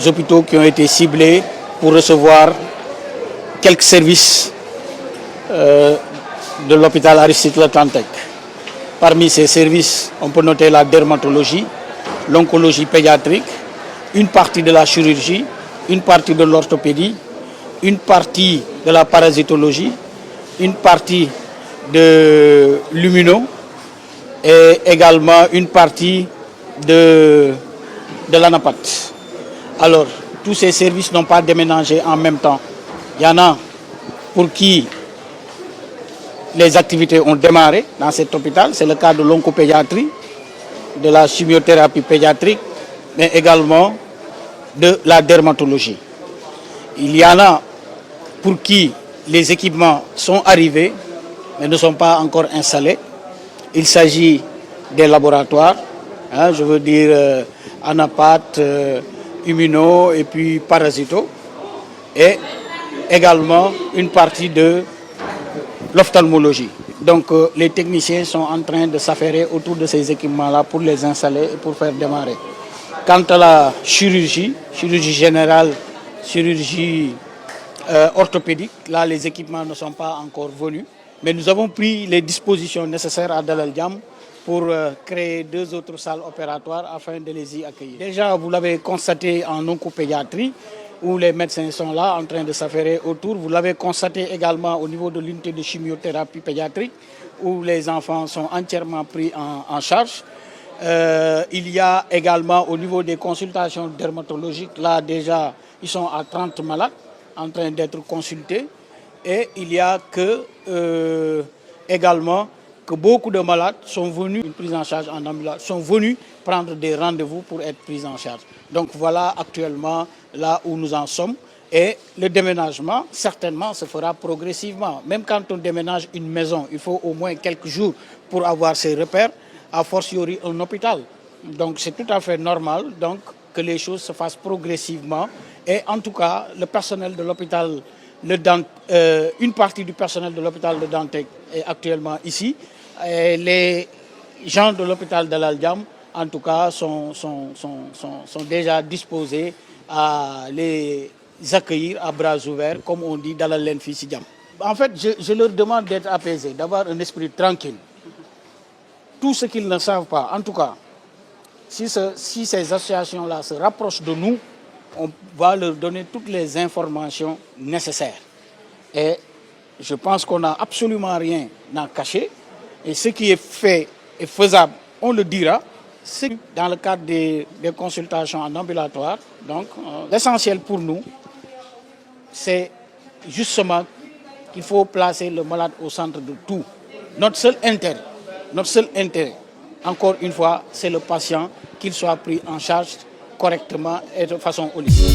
hôpitaux qui ont été ciblés pour recevoir quelques services de l'hôpital Aristide Le Dantec. Parmi ces services, on peut noter la dermatologie, l'oncologie pédiatrique, une partie de la chirurgie, une partie de l'orthopédie, une partie de la parasitologie, une partie de l'immuno et également une partie de l'anapathie. Alors, tous ces services n'ont pas déménagé en même temps. Il y en a pour qui les activités ont démarré dans cet hôpital. C'est le cas de l'oncopédiatrie, de la chimiothérapie pédiatrique, mais également de la dermatologie. Il y en a pour qui les équipements sont arrivés, mais ne sont pas encore installés. Il s'agit des laboratoires, je veux dire anapath, immuno et puis parasito, et également une partie de l'ophtalmologie. Donc les techniciens sont en train de s'affairer autour de ces équipements-là pour les installer et pour faire démarrer. Quant à la chirurgie, chirurgie générale, chirurgie orthopédique, là les équipements ne sont pas encore venus. Mais nous avons pris les dispositions nécessaires à Dalal Jamm pour créer 2 autres salles opératoires afin de les y accueillir. Déjà, vous l'avez constaté en oncopédiatrie, où les médecins sont là en train de s'affairer autour. Vous l'avez constaté également au niveau de l'unité de chimiothérapie pédiatrique, où les enfants sont entièrement pris en charge. Il y a également au niveau des consultations dermatologiques, là déjà, ils sont à 30 malades en train d'être consultés. Et il y a également que beaucoup de malades sont venus, une prise en charge en ambulance, sont venus prendre des rendez-vous pour être pris en charge. Donc voilà actuellement là où nous en sommes. Et le déménagement, certainement, se fera progressivement. Même quand on déménage une maison, il faut au moins quelques jours pour avoir ses repères, a fortiori un hôpital. Donc c'est tout à fait normal donc, que les choses se fassent progressivement. Et en tout cas, le personnel de l'hôpital, une partie du personnel de l'hôpital de Dantec est actuellement ici. Et les gens de l'hôpital Dalal Jamm, en tout cas, sont déjà disposés à les accueillir à bras ouverts, comme on dit, Dalal len fi si Jamm. En fait, je leur demande d'être apaisés, d'avoir un esprit tranquille. Tout ce qu'ils ne savent pas, en tout cas, si ces associations-là se rapprochent de nous, on va leur donner toutes les informations nécessaires. Et je pense qu'on n'a absolument rien à cacher. Et ce qui est fait et faisable, on le dira. C'est dans le cadre des consultations en ambulatoire. Donc, l'essentiel pour nous, c'est justement qu'il faut placer le malade au centre de tout. Notre seul intérêt, encore une fois, c'est le patient, qu'il soit pris en charge correctement et de façon holistique.